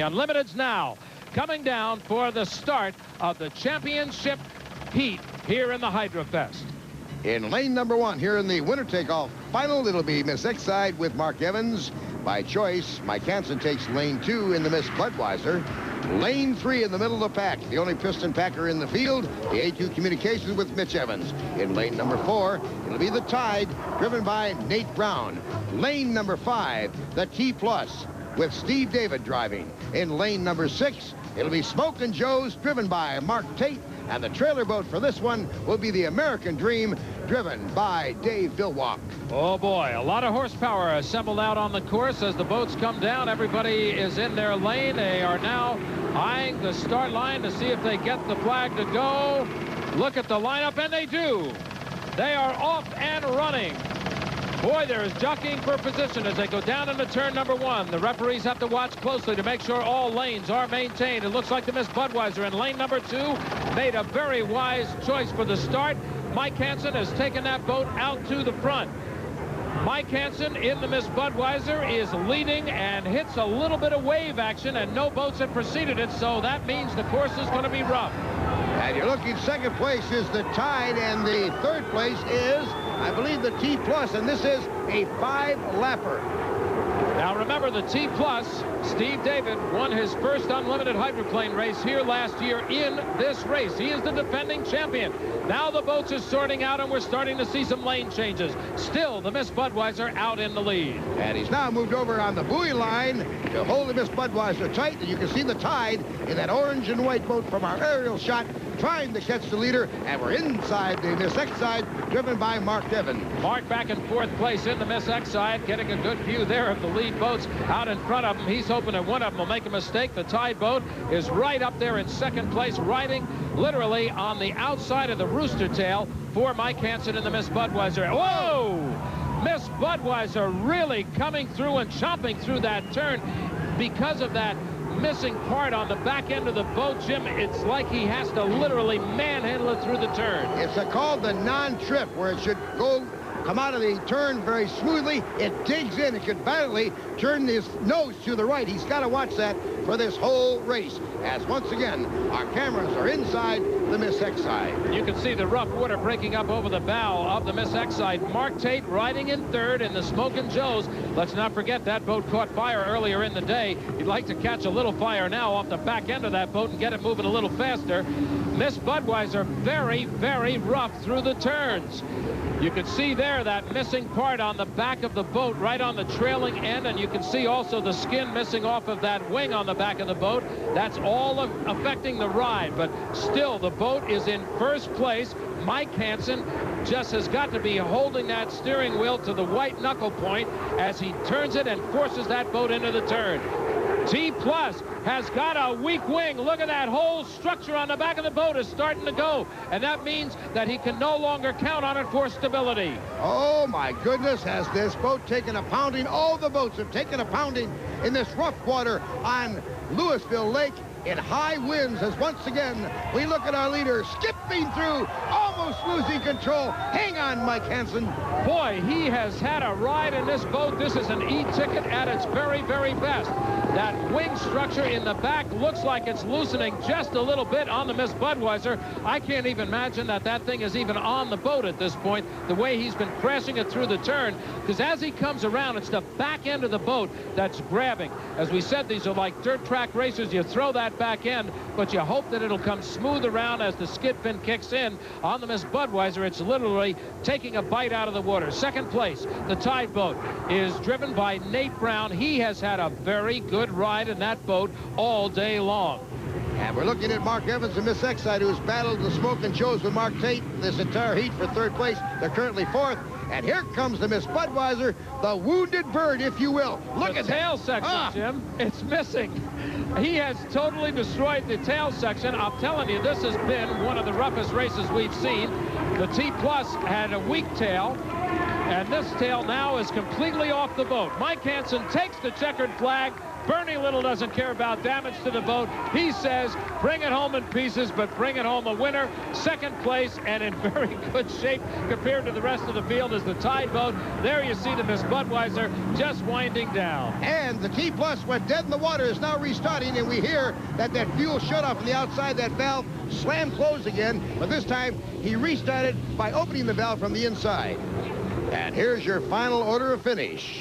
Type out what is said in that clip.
Unlimiteds now coming down for the start of the championship heat here in the Hydrofest. In lane number 1 here in the winner take-all final, it'll be Miss Exide with Mark Evans. By choice, Mike Hanson takes lane 2 in the Miss Budweiser. Lane 3 in the middle of the pack, the only piston packer in the field, the A2 Communications with Mitch Evans. In lane number 4, it'll be the Tide, driven by Nate Brown. Lane number 5, the T Plus, with Steve David driving. In lane number 6, it'll be Smoke and Joe's, driven by Mark Tate. And the trailer boat for this one will be the American Dream, driven by Dave Vilwalk. Oh boy, a lot of horsepower assembled out on the course as the boats come down. Everybody is in their lane. They are now eyeing the start line to see if they get the flag to go. Look at the lineup, and they do. They are off and running. Boy, there is jockeying for position as they go down into turn number 1. The referees have to watch closely to make sure all lanes are maintained. It looks like the Miss Budweiser in lane number 2 made a very wise choice for the start. Mike Hanson has taken that boat out to the front. Mike Hanson in the Miss Budweiser is leading and hits a little bit of wave action, and no boats have preceded it, so that means the course is going to be rough. And you're looking, second place is the Tide, and the third place is, I believe, the T Plus, and this is a 5-lapper. Now remember, the T Plus, Steve David won his first unlimited hydroplane race here last year in this race. He is the defending champion. Now the boats are sorting out, and we're starting to see some lane changes. Still, the Miss Budweiser out in the lead. And he's now moved over on the buoy line to hold the Miss Budweiser tight, and you can see the Tide in that orange and white boat from our aerial shot trying to catch the leader, and we're inside the Miss Exide, driven by Mark Evans. Mark back in 4th place in the Miss Exide, getting a good view there of the lead boats out in front of him. He's hoping that one of them will make a mistake. The Tide boat is right up there in 2nd place, riding literally on the outside of the rooster tail for Mike Hanson in the Miss Budweiser. Whoa! Miss Budweiser really coming through and chomping through that turn because of that missing part on the back end of the boat, Jim. It's like he has to literally manhandle it through the turn. It's called the non-trip, where it should come out of the turn very smoothly. It digs in. It could badly turn his nose to the right. He's got to watch that for this whole race, as once again our cameras are inside the Miss Exide. You can see the rough water breaking up over the bow of the Miss Exide. Mark Tate riding in 3rd in the Smokin' Joe's. Let's not forget that boat caught fire earlier in the day. He'd like to catch a little fire now off the back end of that boat and get it moving a little faster. Miss Budweiser very, very rough through the turns. You can see there that missing part on the back of the boat right on the trailing end, and you can see also the skin missing off of that wing on the back of the boat. That's all affecting the ride, but still the boat is in 1st place. Mike Hanson just has got to be holding that steering wheel to the white knuckle point as he turns it and forces that boat into the turn. T Plus has got a weak wing. Look at that whole structure on the back of the boat is starting to go, and that means that he can no longer count on it for stability. Oh my goodness, has this boat taken a pounding? All the boats have taken a pounding in this rough water on Louisville Lake in high winds, as once again we look at our leader skipping through, almost losing control. Hang on, Mike Hanson. Boy, he has had a ride in this boat. This is an E-ticket at its very, very best. That wing structure in the back looks like it's loosening just a little bit on the Miss Budweiser. I can't even imagine that that thing is even on the boat at this point, the way he's been crashing it through the turn, because as he comes around, it's the back end of the boat that's grabbing. As we said, these are like dirt track racers. You throw that back end, but you hope that it'll come smooth around as the skid fin kicks in. On the Miss Budweiser, it's literally taking a bite out of the water. 2nd place, the Tide boat is driven by Nate Brown. He has had a very good ride in that boat all day long. And we're looking at Mark Evans and Miss Exide, who's battled the Smokin' Joe's with Mark Tate this entire heat for 3rd place. They're currently 4th. And here comes the Miss Budweiser, the wounded bird, if you will. Look at the tail section, Jim. It's missing. He has totally destroyed the tail section. I'm telling you, this has been one of the roughest races we've seen. The T Plus had a weak tail, and this tail now is completely off the boat. Mike Hanson takes the checkered flag. Bernie Little doesn't care about damage to the boat. He says, bring it home in pieces, but bring it home a winner. Second place, and in very good shape compared to the rest of the field, is the Tide boat. There you see the Miss Budweiser just winding down. And the T Plus went dead in the water, is now restarting, and we hear that fuel shut off on the outside. That valve slammed closed again, but this time he restarted by opening the valve from the inside. And here's your final order of finish.